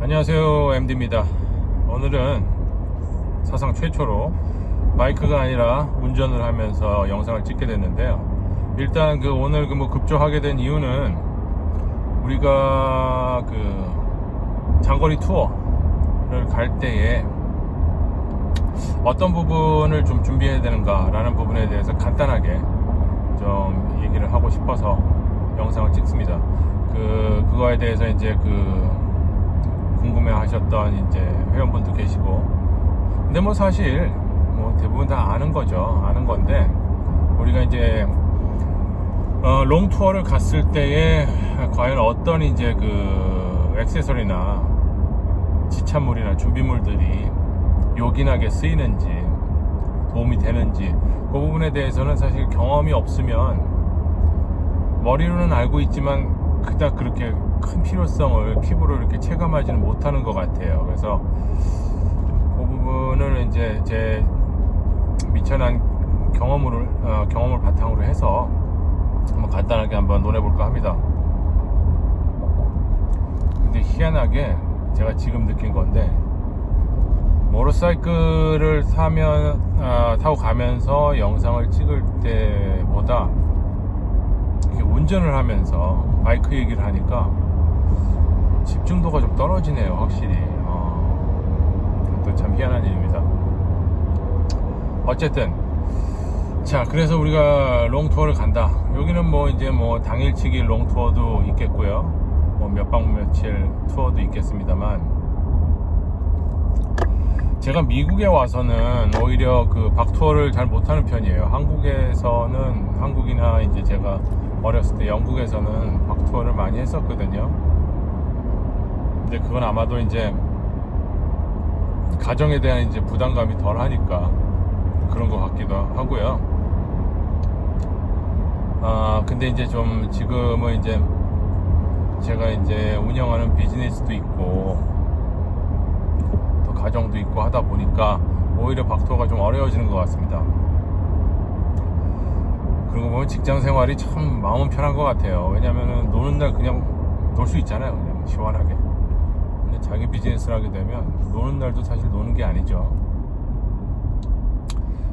안녕하세요, MD입니다. 오늘은 사상 최초로 바이크가 아니라 운전을 하면서 영상을 찍게 됐는데요. 일단 오늘 급조하게 된 이유는 우리가 장거리 투어를 갈 때에 어떤 부분을 좀 준비해야 되는가 라는 부분에 대해서 간단하게 좀 얘기를 하고 싶어서 영상을 찍습니다. 그거에 대해서 이제 궁금해 하셨던 이제 회원분도 계시고, 근데 사실 대부분 다 아는 거죠. 아는 건데, 우리가 이제 롱 투어를 갔을 때에 과연 어떤 이제 액세서리나 지참물이나 준비물들이 요긴하게 쓰이는지 도움이 되는지, 그 부분에 대해서는 사실 경험이 없으면 머리로는 알고 있지만 그닥 그렇게 큰 필요성을 피부로 이렇게 체감하지는 못하는 것 같아요. 그래서 그 부분을 이제 제 미천한 경험을 바탕으로 해서 한번 간단하게 한번 논해볼까 합니다. 근데 희한하게 제가 지금 느낀 건데, 모터사이클을 타고 가면서 영상을 찍을 때보다 운전을 하면서 바이크 얘기를 하니까 집중도가 좀 떨어지네요, 확실히. 또 참 희한한 일입니다. 어쨌든, 자, 그래서 우리가 롱투어를 간다. 여기는 이제 당일치기 롱투어도 있겠고요, 몇 박 며칠 투어도 있겠습니다만, 제가 미국에 와서는 오히려 박투어를 잘 못하는 편이에요. 한국이나 이제 제가 어렸을 때 영국에서는 박투어를 많이 했었거든요. 근데 그건 아마도 이제 가정에 대한 이제 부담감이 덜 하니까 그런 것 같기도 하고요. 근데 이제 좀 지금은 이제 제가 이제 운영하는 비즈니스도 있고 또 가정도 있고 하다 보니까 오히려 박투어가 좀 어려워지는 것 같습니다. 그러고 보면 직장 생활이 참 마음은 편한 것 같아요. 왜냐면은 노는 날 그냥 놀 수 있잖아요, 그냥 시원하게. 근데 자기 비즈니스를 하게 되면 노는 날도 사실 노는 게 아니죠.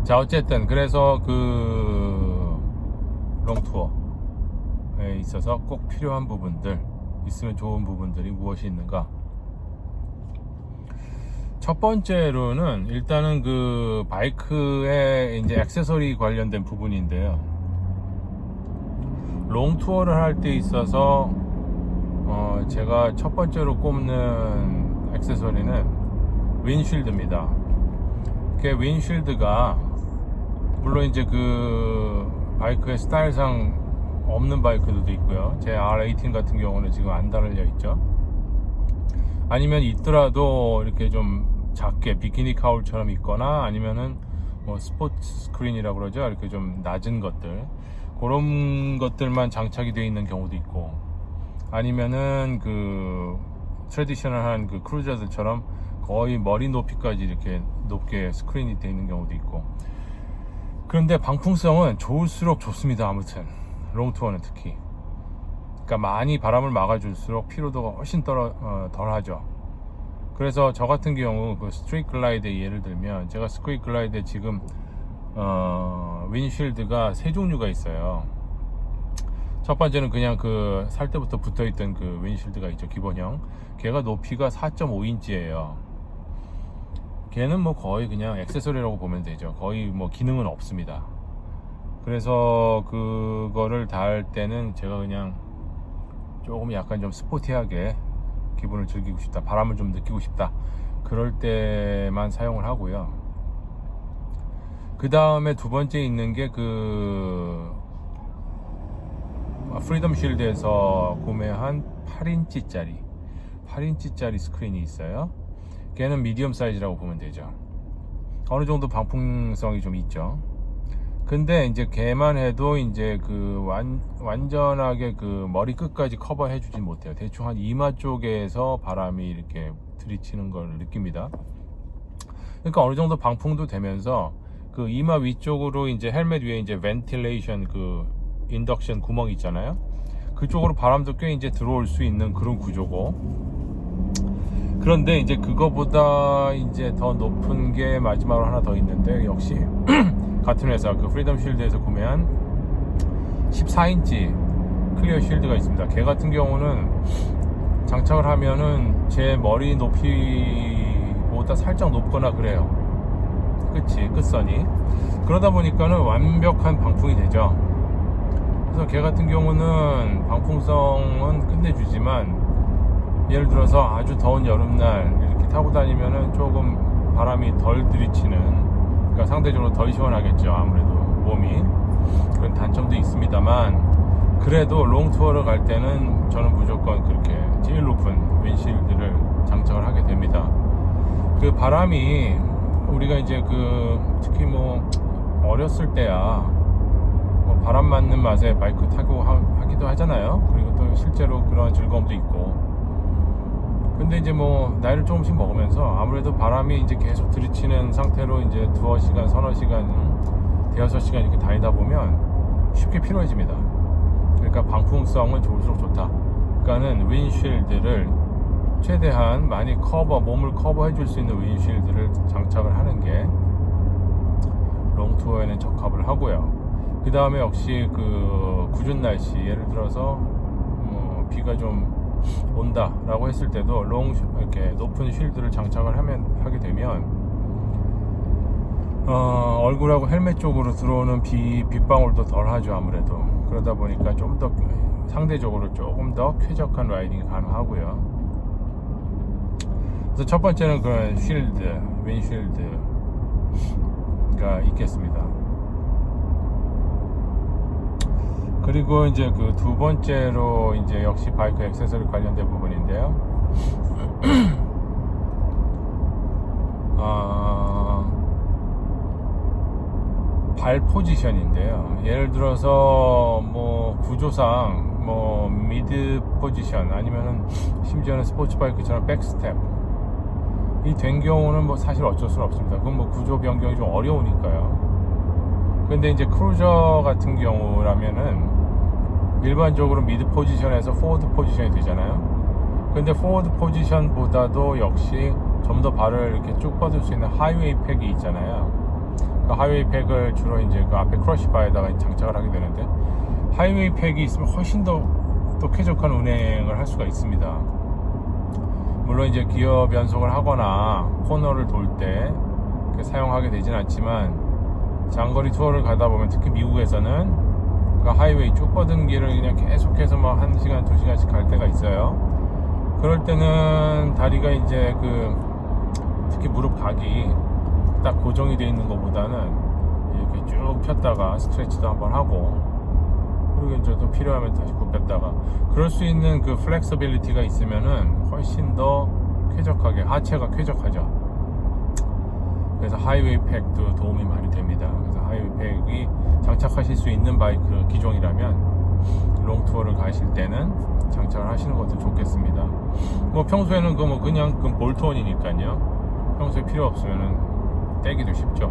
자, 어쨌든 그래서 롱투어에 있어서 꼭 필요한 부분들, 있으면 좋은 부분들이 무엇이 있는가. 첫 번째로는 일단은 바이크의 이제 액세서리 관련된 부분인데요. 롱 투어를 할 때 있어서 제가 첫 번째로 꼽는 액세서리는 윈쉴드입니다. 윈쉴드가 물론 이제 바이크의 스타일상 없는 바이크들도 있고요. 제 R18 같은 경우는 지금 안 달려 있죠. 아니면 있더라도 이렇게 좀 작게 비키니 카울처럼 있거나, 아니면은 스포츠 스크린이라고 그러죠. 이렇게 좀 낮은 것들, 그런 것들만 장착이 되어 있는 경우도 있고, 아니면은 트래디셔널한 크루저들처럼 거의 머리 높이까지 이렇게 높게 스크린이 되어 있는 경우도 있고. 그런데 방풍성은 좋을수록 좋습니다. 아무튼 롱투어는 특히. 그러니까 많이 바람을 막아줄수록 피로도가 훨씬 덜하죠. 그래서 저 같은 경우 스트리트 글라이드의 예를 들면, 제가 스트리트 글라이드에 지금 윈쉴드가 세 종류가 있어요. 첫 번째는 그냥 살 때부터 붙어있던 윈쉴드가 있죠, 기본형. 걔가 높이가 4.5인치예요 걔는 거의 그냥 액세서리라고 보면 되죠. 거의 기능은 없습니다. 그래서 그거를 달 때는 제가 그냥 조금 약간 좀 스포티하게 기분을 즐기고 싶다, 바람을 좀 느끼고 싶다, 그럴 때만 사용을 하고요. 그 다음에 두 번째 있는 게 프리덤 쉴드에서 구매한 8인치짜리 스크린이 있어요. 걔는 미디엄 사이즈라고 보면 되죠. 어느 정도 방풍성이 좀 있죠. 근데 이제 걔만 해도 이제 완전하게 머리 끝까지 커버해 주진 못해요. 대충 한 이마 쪽에서 바람이 이렇게 들이치는 걸 느낍니다. 그러니까 어느 정도 방풍도 되면서 이마 위쪽으로 이제 헬멧 위에 이제 벤틸레이션 인덕션 구멍이 있잖아요. 그쪽으로 바람도 꽤 이제 들어올 수 있는 그런 구조고, 그런데 이제 그거보다 이제 더 높은 게 마지막으로 하나 더 있는데, 역시 같은 회사 그 프리덤 쉴드에서 구매한 14인치 클리어 쉴드가 있습니다. 걔 같은 경우는 장착을 하면은 제 머리 높이보다 살짝 높거나 그래요. 끝선이. 그러다 보니까는 완벽한 방풍이 되죠. 그래서 걔 같은 경우는 방풍성은 끝내주지만, 예를 들어서 아주 더운 여름날 이렇게 타고 다니면은 조금 바람이 덜 들이치는, 그러니까 상대적으로 덜 시원하겠죠. 아무래도 몸이. 그런 단점도 있습니다만, 그래도 롱투어를 갈 때는 저는 무조건 그렇게 제일 높은 윈실드를 장착을 하게 됩니다. 그 바람이 우리가 이제 특히 뭐 어렸을 때야 뭐 바람 맞는 맛에 바이크 타고 하기도 하잖아요. 그리고 또 실제로 그런 즐거움도 있고. 근데 이제 뭐 나이를 조금씩 먹으면서 아무래도 바람이 이제 계속 들이치는 상태로 이제 두어 시간, 서너 시간, 대여섯 시간 이렇게 다니다 보면 쉽게 피로해집니다. 그러니까 방풍성은 좋을수록 좋다. 그러니까는 윈쉴드를 최대한 많이 몸을 커버해 줄 수 있는 윈쉴드를 장착을 하는 게 롱투어에는 적합을 하고요. 그 다음에 역시 궂은 날씨, 예를 들어서 비가 좀 온다 라고 했을 때도 이렇게 높은 쉴드를 장착을 하게 되면 얼굴하고 헬멧 쪽으로 들어오는 빗방울도 덜 하죠. 아무래도 그러다 보니까 좀 더 상대적으로 조금 더 쾌적한 라이딩이 가능하고요. 그래서 첫 번째는 그런 윈쉴드가 있겠습니다. 그리고 이제 두 번째로 이제 역시 바이크 액세서리 관련된 부분인데요. 발 포지션인데요. 예를 들어서 뭐 구조상 뭐 미드 포지션 아니면은 심지어는 스포츠 바이크처럼 백스텝 이 된 경우는 뭐 사실 어쩔 수는 없습니다. 그건 뭐 구조 변경이 좀 어려우니까요. 근데 이제 크루저 같은 경우라면은 일반적으로 미드 포지션에서 포워드 포지션이 되잖아요. 근데 포워드 포지션보다도 역시 좀 더 발을 이렇게 쭉 뻗을 수 있는 하이웨이 팩이 있잖아요. 그 하이웨이 팩을 주로 이제 그 앞에 크러쉬 바에다가 장착을 하게 되는데, 하이웨이 팩이 있으면 훨씬 더 쾌적한 운행을 할 수가 있습니다. 물론 이제 기어 변속을 하거나 코너를 돌 때 사용하게 되진 않지만, 장거리 투어를 가다 보면 특히 미국에서는 그 하이웨이 쭉 뻗은 길을 그냥 계속해서 뭐 1시간, 2시간씩 갈 때가 있어요. 그럴 때는 다리가 이제 특히 무릎 각이 딱 고정이 되어 있는 것보다는 이렇게 쭉 폈다가 스트레치도 한번 하고, 그리고 이제 또 필요하면 다시 굽혔다가, 그럴 수 있는 그 플렉서빌리티가 있으면은 훨씬 더 쾌적하게, 하체가 쾌적하죠. 그래서 하이웨이 팩도 도움이 많이 됩니다. 그래서 하이웨이 팩이 장착하실 수 있는 바이크 기종이라면 롱투어를 가실 때는 장착을 하시는 것도 좋겠습니다. 뭐 평소에는 그냥 볼트온이니까요. 평소에 필요 없으면은 떼기도 쉽죠.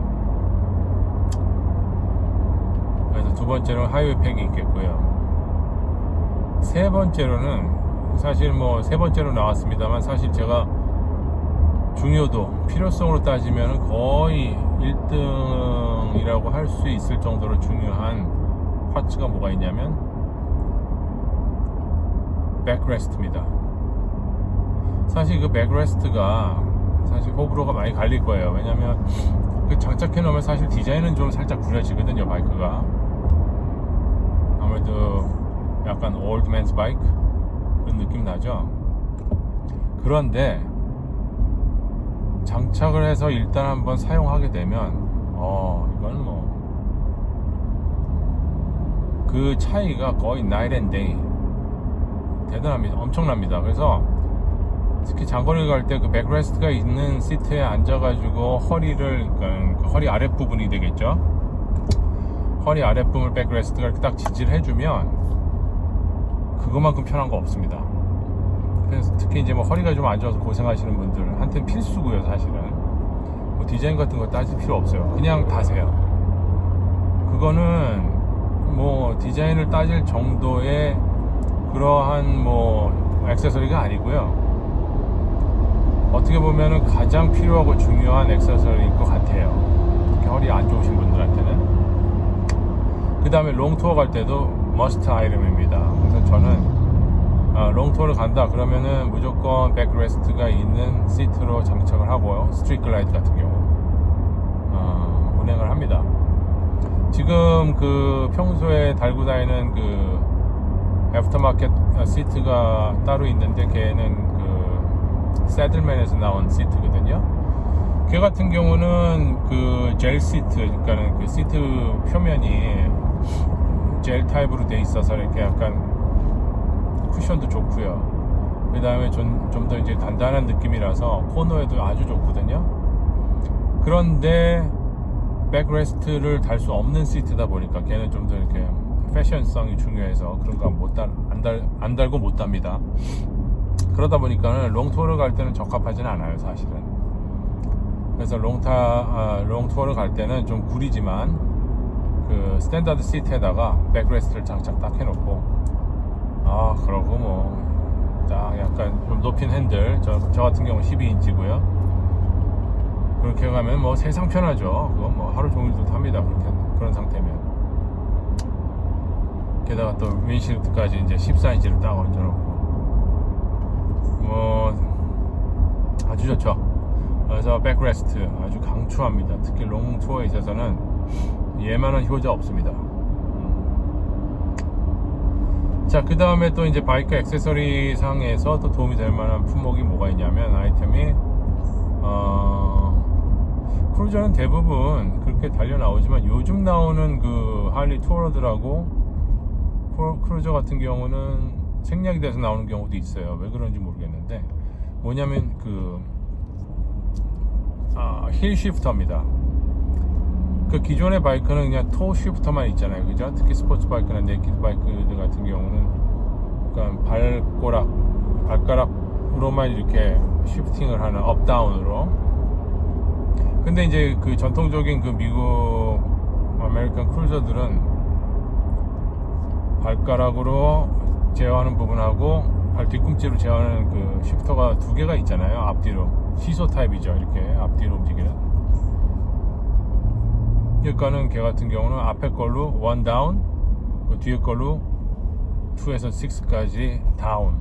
그래서 두 번째로는 하이웨이 팩이 있겠고요. 세 번째로는 사실 뭐 세 번째로 나왔습니다만, 사실 제가 중요도, 필요성으로 따지면 거의 1등이라고 할 수 있을 정도로 중요한 파츠가 뭐가 있냐면 백레스트입니다. 사실 그 백레스트가 사실 호불호가 많이 갈릴 거예요. 왜냐면 장착해 놓으면 사실 디자인은 좀 살짝 구려지거든요, 바이크가. 아무래도 약간 올드맨스 바이크 그런 느낌 나죠. 그런데 장착을 해서 일단 한번 사용하게 되면 이건 뭐 그 차이가 거의 night and day 대단합니다. 엄청납니다. 그래서 특히 장거리 갈 때 그 백레스트가 있는 시트에 앉아가지고 허리를, 그러니까 허리 아랫부분이 되겠죠. 허리 아랫부분을 백레스트가 이렇게 딱 지지를 해주면 그것만큼 편한 거 없습니다. 그래서 특히 이제 뭐 허리가 좀 안 좋아서 고생하시는 분들한테는 필수고요. 사실은 뭐 디자인 같은 거 따질 필요 없어요. 그냥 타세요. 그거는 뭐 디자인을 따질 정도의 그러한 뭐 액세서리가 아니고요. 어떻게 보면은 가장 필요하고 중요한 액세서리일 것 같아요. 특히 허리 안 좋으신 분들한테는. 그 다음에 롱투어 갈 때도 머스트 아이템입니다. 그래서 저는 롱투어를 간다 그러면은 무조건 백레스트가 있는 시트로 장착을 하고요. 스트릿 글라이드 같은 경우 운행을 합니다. 지금 그 평소에 달고 다니는 그 애프터마켓 시트가 따로 있는데 걔는 그 새들맨에서 나온 시트거든요. 걔 같은 경우는 그 젤 시트, 그러니까는 그 시트 표면이 젤 타입으로 돼 있어서 이렇게 약간 쿠션도 좋고요. 그 다음에 좀 더 이제 단단한 느낌이라서 코너에도 아주 좋거든요. 그런데 백레스트를 달 수 없는 시트다 보니까 걔는 좀 더 이렇게 패션성이 중요해서 그런 거 안 달고 못 답니다. 그러다 보니까는 롱투어를 갈 때는 적합하지는 않아요, 사실은. 그래서 롱투어를 갈 때는 좀 구리지만 그 스탠다드 시트에다가 백레스트를 장착 딱 해놓고 그러고 뭐 딱 약간 좀 높인 핸들, 저 같은 경우 12인치고요 그렇게 가면 뭐 세상 편하죠. 그건 뭐 하루 종일도 탑니다. 그런 상태면. 게다가 또 윈실드까지 이제 14인치를 딱 얹어놓고 뭐 아주 좋죠. 그래서 백레스트 아주 강추합니다. 특히 롱투어에 있어서는 얘만한 효자 없습니다. 자, 그 다음에 또 이제 바이크 액세서리 상에서 또 도움이 될 만한 품목이 뭐가 있냐면 아이템이 크루저는 대부분 그렇게 달려 나오지만 요즘 나오는 그 할리 투어러들하고 크루저 같은 경우는 생략이 돼서 나오는 경우도 있어요. 왜 그런지 모르겠는데 뭐냐면 그 힐 쉬프터입니다. 그 기존의 바이크는 그냥 토 쉬프터만 있잖아요, 그죠? 특히 스포츠 바이크나 네키드 바이크들 같은 경우는 그러니까 발가락으로만 이렇게 쉬프팅을 하는 업다운으로. 근데 이제 그 전통적인 그 미국 아메리칸 크루저들은 발가락으로 제어하는 부분하고 발 뒤꿈치로 제어하는 그 쉬프터가 두 개가 있잖아요. 앞뒤로 시소 타입이죠. 이렇게 앞뒤로 움직이는. 그러니까는 걔 같은 경우는 앞에 걸로 1 다운, 그 뒤에 걸로 2에서 6까지 다운.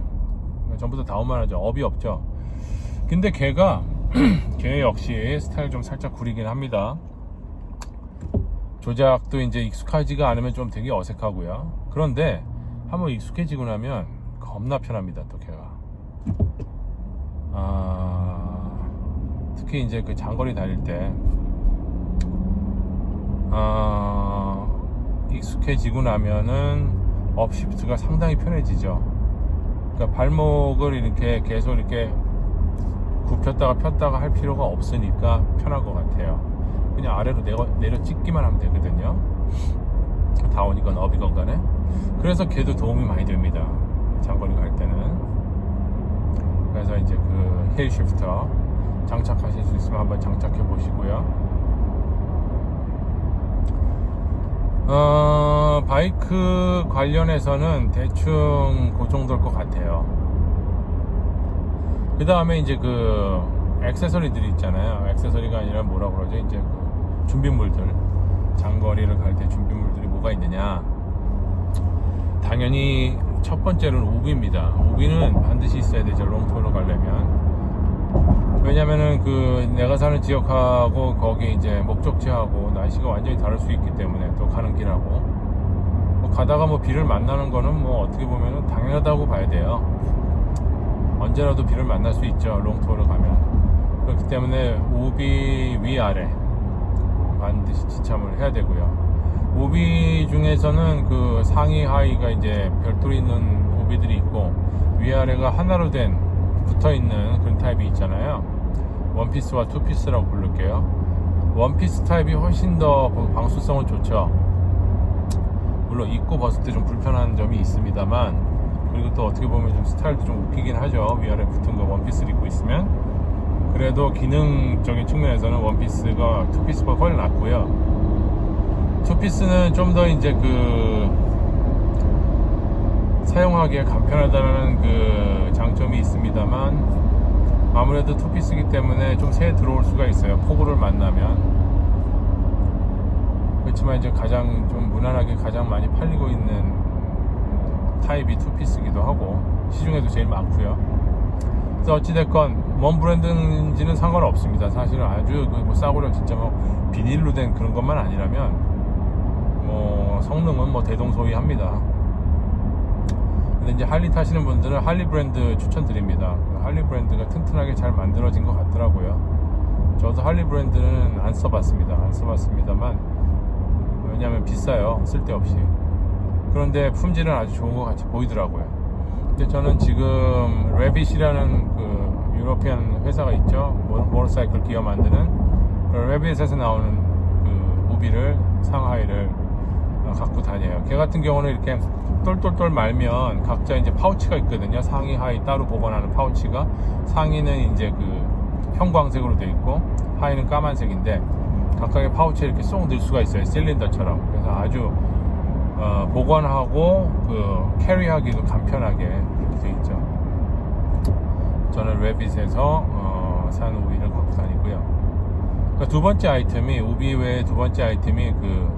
전부 다 다운만 하죠. 업이 없죠. 근데 걔 역시 스타일 좀 살짝 구리긴 합니다. 조작도 이제 익숙하지가 않으면 좀 되게 어색하고요. 그런데 한번 익숙해지고 나면 겁나 편합니다. 또 걔가 특히 이제 그 장거리 다닐 때 익숙해지고 나면은 업시프트가 상당히 편해지죠. 그러니까 발목을 이렇게 계속 이렇게 굽혔다가 폈다가 할 필요가 없으니까 편한 것 같아요. 그냥 아래로 내려 찍기만 하면 되거든요. 다운이건 업이건 간에. 그래서 걔도 도움이 많이 됩니다. 장거리 갈 때는. 그래서 이제 그 힐 쉬프터 장착하실 수 있으면 한번 장착해 보시고요. 바이크 관련해서는 대충 그 정도일 것 같아요. 그 다음에 이제 그 액세서리들이 있잖아요. 액세서리가 아니라 뭐라 그러죠? 이제 그 준비물들, 장거리를 갈 때 준비물들이 뭐가 있느냐? 당연히 첫 번째는 우비입니다. 우비는 반드시 있어야 되죠. 롱투어로 가려면. 왜냐면은 그 내가 사는 지역하고 거기 이제 목적지하고 날씨가 완전히 다를 수 있기 때문에 또 가는 길하고 뭐 가다가 뭐 비를 만나는 거는 뭐 어떻게 보면은 당연하다고 봐야 돼요. 언제라도 비를 만날 수 있죠. 롱투어를 가면. 그렇기 때문에 우비 위아래 반드시 지참을 해야 되고요. 우비 중에서는 그 상의 하의가 이제 별도로 있는 우비들이 있고 위아래가 하나로 된 붙어있는 그런 타입이 있잖아요. 원피스와 투피스라고 부를게요. 원피스 타입이 훨씬 더 방수성은 좋죠. 물론 입고 벗을 때 좀 불편한 점이 있습니다만, 그리고 또 어떻게 보면 좀 스타일도 좀 웃기긴 하죠. 위아래 붙은 거 원피스를 입고 있으면. 그래도 기능적인 측면에서는 원피스가 투피스보다 훨씬 낫고요. 투피스는 좀 더 이제 사용하기에 간편하다는 그 장점이 있습니다만, 아무래도 투피스이기 때문에 좀 새 들어올 수가 있어요. 폭우를 만나면. 그렇지만 이제 가장 좀 무난하게 가장 많이 팔리고 있는 타입이 투피스이기도 하고 시중에도 제일 많고요. 그래서 어찌됐건 뭔 브랜드인지는 상관없습니다. 사실은 아주 뭐 싸구려 진짜 뭐 비닐로 된 그런 것만 아니라면 뭐 성능은 뭐 대동소이합니다. 근데 이제 할리 타시는 분들은 할리 브랜드 추천드립니다. 할리 브랜드가 튼튼하게 잘 만들어진 것 같더라고요. 저도 할리 브랜드는 안 써봤습니다만 왜냐하면 비싸요. 쓸데없이. 그런데 품질은 아주 좋은 것 같이 보이더라고요. 근데 저는 지금 레빗이라는 그 유러피안 회사가 있죠. 모터사이클 기어 만드는 레빗에서 나오는 그 우비를 상하이를 갖고 다녀요. 걔 같은 경우는 이렇게 똘똘똘 말면 각자 이제 파우치가 있거든요. 상의 하의 따로 보관하는 파우치가, 상의는 이제 그 형광색으로 되어 있고 하의는 까만색인데 각각의 파우치에 이렇게 쏙 넣을 수가 있어요. 실린더처럼. 그래서 아주 보관하고 그 캐리하기도 간편하게 이렇게 되어 있죠. 저는 레빗에서 산 우비를 갖고 다니고요. 그러니까 두 번째 아이템이, 우비 외에 두 번째 아이템이 그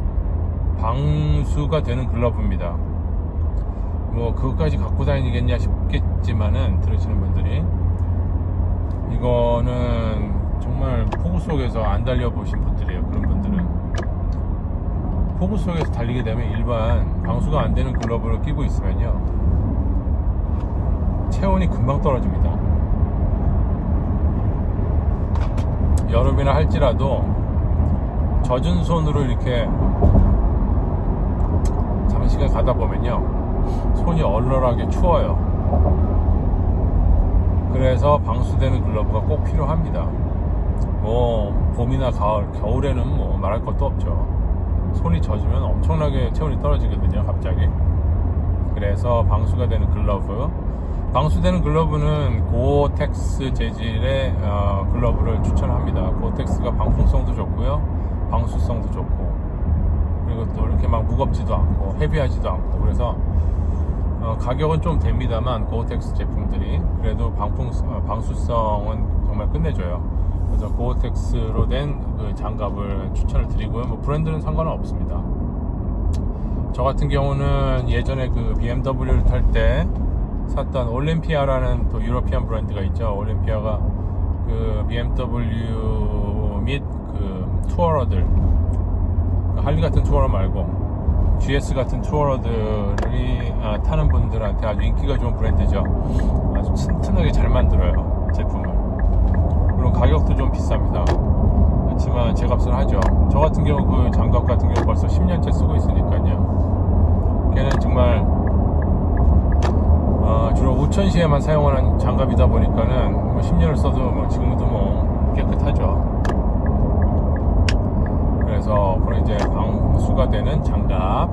방수가 되는 글러브입니다. 뭐 그것까지 갖고 다니겠냐 싶겠지만은 들으시는 분들이, 이거는 정말 폭우 속에서 안 달려보신 분들이에요. 그런 분들은 폭우 속에서 달리게 되면 일반 방수가 안 되는 글러브를 끼고 있으면요 체온이 금방 떨어집니다. 여름이나 할지라도 젖은 손으로 이렇게 장시간 가다 보면요 손이 얼얼하게 추워요. 그래서 방수되는 글러브가 꼭 필요합니다. 뭐 봄이나 가을, 겨울에는 뭐 말할 것도 없죠. 손이 젖으면 엄청나게 체온이 떨어지거든요 갑자기. 그래서 방수가 되는 글러브, 방수되는 글러브는 고어텍스 재질의 글러브를 추천합니다. 고어텍스가 방풍성도 좋고요, 방수성도 좋고, 그리고 또 이렇게 막 무겁지도 않고 헤비하지도 않고, 그래서 가격은 좀 됩니다만 고어텍스 제품들이 그래도 방수성은 정말 끝내줘요. 그래서 고어텍스로 된 그 장갑을 추천을 드리고요. 뭐 브랜드는 상관은 없습니다. 저 같은 경우는 예전에 그 BMW를 탈 때 샀던 올림피아라는 또 유러피안 브랜드가 있죠. 올림피아가 그 BMW 및 그 투어러들, 할리 같은 투어러 말고 GS 같은 투어러들이 타는 분들한테 아주 인기가 좋은 브랜드죠. 아주 튼튼하게 잘 만들어요 제품을. 물론 가격도 좀 비쌉니다. 그렇지만 제값을 하죠. 저 같은 경우 그 장갑 같은 경우 벌써 10년째 쓰고 있으니까요. 걔는 정말 주로 우천시에만 사용하는 장갑이다 보니까는 뭐 10년을 써도 뭐 지금도 뭐 깨끗하죠. 그래서 그런 이제 방수가 되는 장갑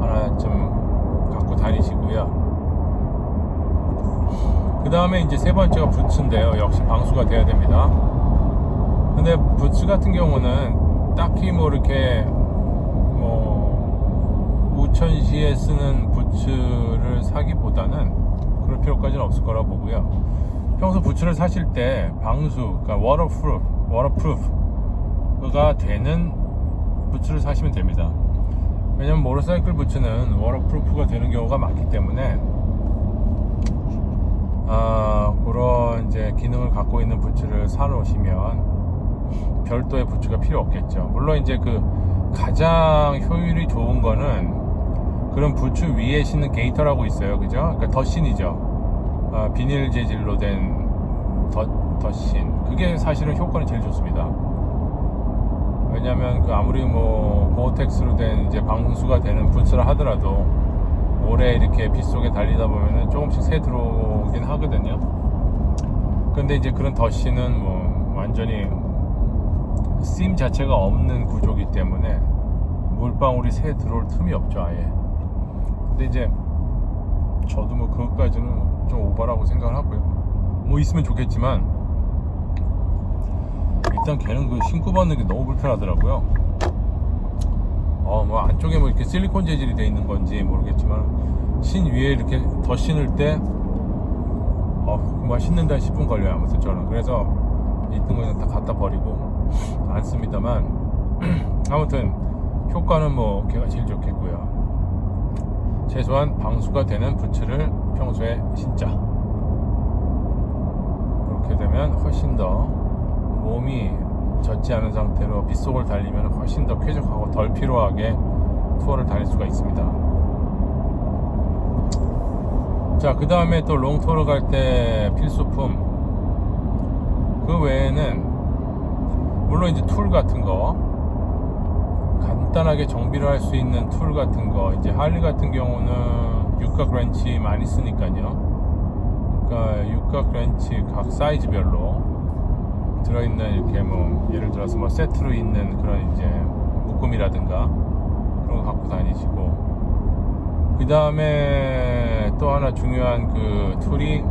하나 좀 갖고 다니시고요. 그 다음에 이제 세 번째가 부츠인데요. 역시 방수가 돼야 됩니다. 근데 부츠 같은 경우는 딱히 뭐 이렇게 뭐 우천시에 쓰는 부츠를 사기보다는 그럴 필요까지는 없을 거라고 보고요. 평소 부츠를 사실 때 방수, 그러니까 워터프루프가 되는 부츠를 사시면 됩니다. 왜냐면 모터사이클 부츠는 워터프루프가 되는 경우가 많기 때문에 그런 이제 기능을 갖고 있는 부츠를 사 놓으시면 별도의 부츠가 필요 없겠죠. 물론 이제 그 가장 효율이 좋은 거는 그런 부츠 위에 신는 게이터라고 있어요. 그죠? 그러니까 더신이죠. 비닐 재질로 된 더신. 그게 사실은 효과는 제일 좋습니다. 왜냐면 그 아무리 뭐 고어텍스로 된 이제 방수가 되는 부츠를 하더라도 오래 이렇게 빗속에 달리다 보면은 조금씩 새 들어오긴 하거든요. 근데 이제 그런 더신은 뭐 완전히 심 자체가 없는 구조이기 때문에 물방울이 새 들어올 틈이 없죠 아예. 근데 이제 저도 뭐 그것까지는 좀 오버라고 생각을 하고요. 뭐 있으면 좋겠지만 일단 걔는 그 신고 받는 게 너무 불편하더라고요. 뭐 안쪽에 뭐 이렇게 실리콘 재질이 돼 있는 건지 모르겠지만 신 위에 이렇게 더 신을 때 뭐 씻는 데 10분 걸려요. 아무튼 저는 그래서 있는 거는 다 갖다 버리고 안 씁니다만 아무튼 효과는 뭐 걔가 제일 좋겠고요. 최소한 방수가 되는 부츠를 평소에 신자. 그렇게 되면 훨씬 더 몸이 젖지 않은 상태로 빗속을 달리면 훨씬 더 쾌적하고 덜 피로하게 투어를 다닐 수가 있습니다. 자, 그 다음에 또 롱투어를 갈 때 필수품, 그 외에는 물론 이제 툴 같은 거, 간단하게 정비를 할 수 있는 툴 같은 거, 이제 할리 같은 경우는 육각 렌치 많이 쓰니까요. 그러니까 육각 렌치 각 사이즈별로 들어있는 이렇게 뭐 예를 들어서 뭐 세트로 있는 그런 이제 묶음이라든가 그런 거 갖고 다니시고, 그 다음에 또 하나 중요한 그 툴이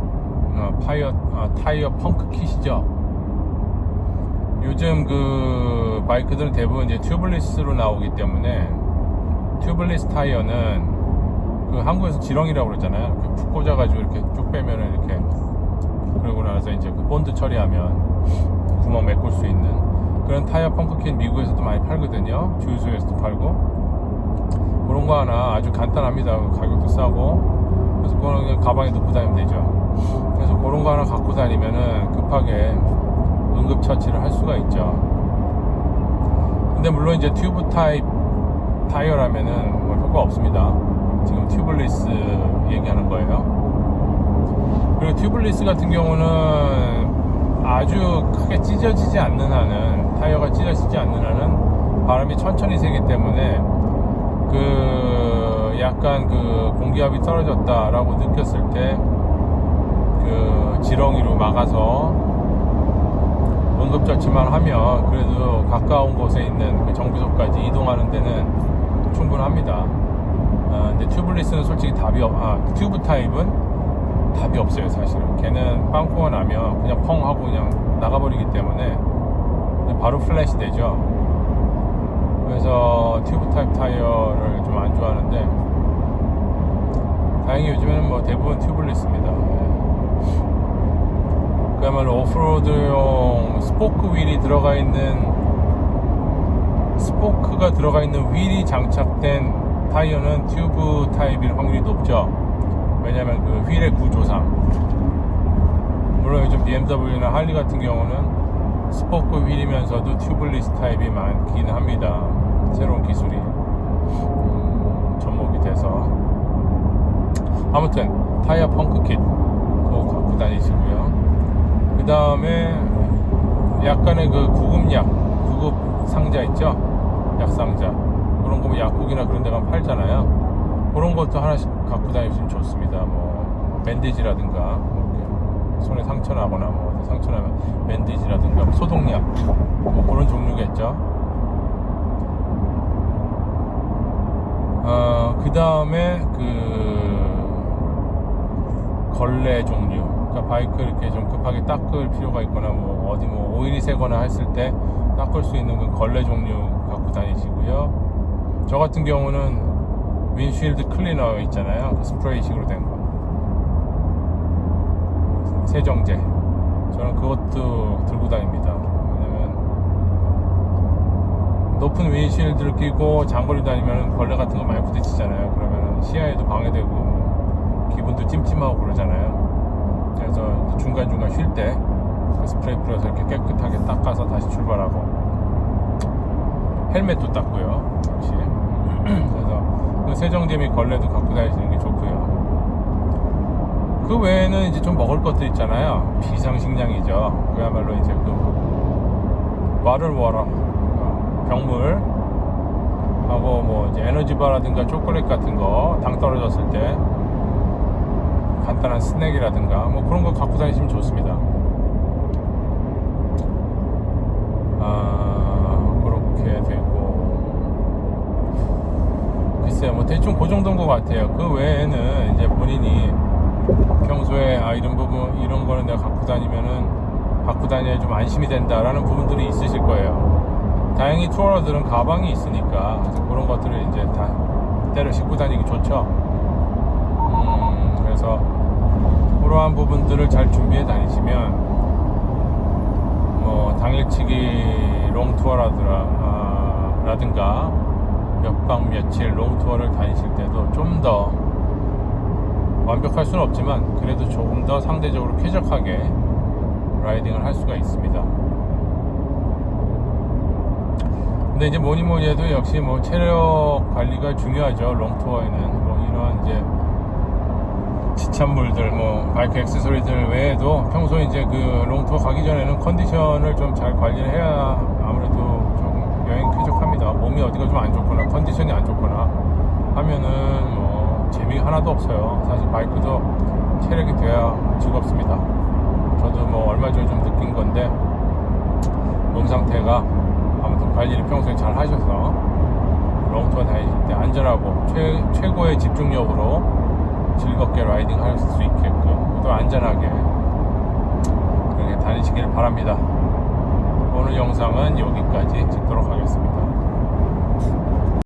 타이어 펑크 킷이죠. 요즘 그 바이크들은 대부분 이제 튜블리스로 나오기 때문에 튜블리스 타이어는 그 한국에서 지렁이라고 그러잖아요. 이렇게 푹 꽂아가지고 이렇게 쭉 빼면은 이렇게, 그러고 나서 이제 그 본드 처리하면 구멍 메꿀 수 있는 그런 타이어 펑크 킷 미국에서도 많이 팔거든요. 주유소에서도 팔고. 그런 거 하나 아주 간단합니다. 가격도 싸고. 그래서 그거는 그냥 가방에 넣고 다니면 되죠. 그래서 그런 거 하나 갖고 다니면은 급하게 응급처치를 할 수가 있죠. 근데 물론 이제 튜브 타입 타이어라면은 뭐 효과 없습니다. 지금 튜블리스 얘기하는 거예요. 그리고 튜블리스 같은 경우는 아주 크게 찢어지지 않는 한은, 타이어가 찢어지지 않는 한은 바람이 천천히 새기 때문에 그 약간 그 공기압이 떨어졌다라고 느꼈을 때 그 지렁이로 막아서 응급처치만 하면 그래도 가까운 곳에 있는 그 정비소까지 이동하는 데는 충분합니다. 근데 튜블리스는 솔직히 튜브 타입은 답이 없어요. 사실은 걔는 빵꾸가 나면 그냥 펑 하고 그냥 나가버리기 때문에 바로 플래시 되죠. 그래서 튜브 타입 타이어를 좀 안 좋아하는데, 다행히 요즘에는 뭐 대부분 튜블리스입니다. 그야말로 오프로드용 스포크가 들어가 있는 휠이 장착된 타이어는 튜브 타입일 확률이 높죠. 왜냐면 그 휠의 구조상. 물론 요즘 BMW나 할리 같은 경우는 스포크 휠이면서도 튜블리스 타입이 많긴 합니다. 새로운 기술이 접목이 돼서. 아무튼 타이어 펑크 킷 그거 갖고 다니시고요. 그 다음에 약간의 그 구급 상자 있죠? 약 상자. 그런 거 뭐 약국이나 그런 데 가면 팔잖아요. 그런 것도 하나씩 갖고 다니시면 좋습니다. 뭐 밴디지라든가, 손에 상처 나거나 뭐 상처 나면 밴디지라든가 소독약 뭐 그런 종류겠죠. 그 다음에 그 걸레 종류, 그러니까 바이크 이렇게 좀 급하게 닦을 필요가 있거나 뭐 어디 뭐 오일이 새거나 했을 때 닦을 수 있는 그 걸레 종류 갖고 다니시고요. 저 같은 경우는 윈쉴드 클리너 있잖아요. 그 스프레이식으로 된 거, 세정제. 저는 그것도 들고 다닙니다. 왜냐면 높은 윈실드를 끼고 장거리 다니면 벌레 같은 거 많이 부딪히잖아요. 그러면 시야에도 방해되고 기분도 찜찜하고 그러잖아요. 그래서 중간중간 쉴 때 그 스프레이 뿌려서 이렇게 깨끗하게 닦아서 다시 출발하고, 헬멧도 닦고요. 역시. 그래서 그 세정제 및 걸레도 갖고 다니시는 게 좋고요. 그 외에는 이제 좀 먹을 것들 있잖아요. 비상식량이죠. 그야말로 이제 그 바틀워터, 병물 하고 뭐 이제 에너지바라든가 초콜릿 같은 거, 당 떨어졌을 때 간단한 스낵이라든가 뭐 그런 거 갖고 다니시면 좋습니다. 그렇게 되고, 글쎄요, 뭐 대충 그 정도인 것 같아요. 그 외에는 이제 본인이 평소에 이런 거는 내가 갖고 다녀야 좀 안심이 된다라는 부분들이 있으실 거예요. 다행히 투어러들은 가방이 있으니까 그런 것들을 이제 다 때려 싣고 다니기 좋죠. 그래서 그러한 부분들을 잘 준비해 다니시면 뭐 당일치기 롱투어라든가 몇 박 며칠 롱투어를 다니실 때도 좀 더 완벽할 수는 없지만 그래도 조금 더 상대적으로 쾌적하게 라이딩을 할 수가 있습니다. 근데 이제 뭐니 해도 역시 뭐 체력 관리가 중요하죠. 롱투어에는 뭐 이런 이제 지참물들, 뭐 바이크 액세서리들 외에도 평소에 이제 그 롱투어 가기 전에는 컨디션을 좀 잘 관리를 해야 아무래도 조금 여행 쾌적합니다. 몸이 어디가 좀 안 좋거나 컨디션이 안 좋거나 하면은 뭐 재미가 하나도 없어요. 사실 바이크도 체력이 돼야 즐겁습니다. 저도 뭐 얼마 전에 좀 느낀 건데 몸 상태가 아무튼 관리를 평소에 잘 하셔서 롱투어 다니실 때 안전하고 최고의 집중력으로 즐겁게 라이딩 할 수 있게끔 또 안전하게 그렇게 다니시길 바랍니다. 오늘 영상은 여기까지 찍도록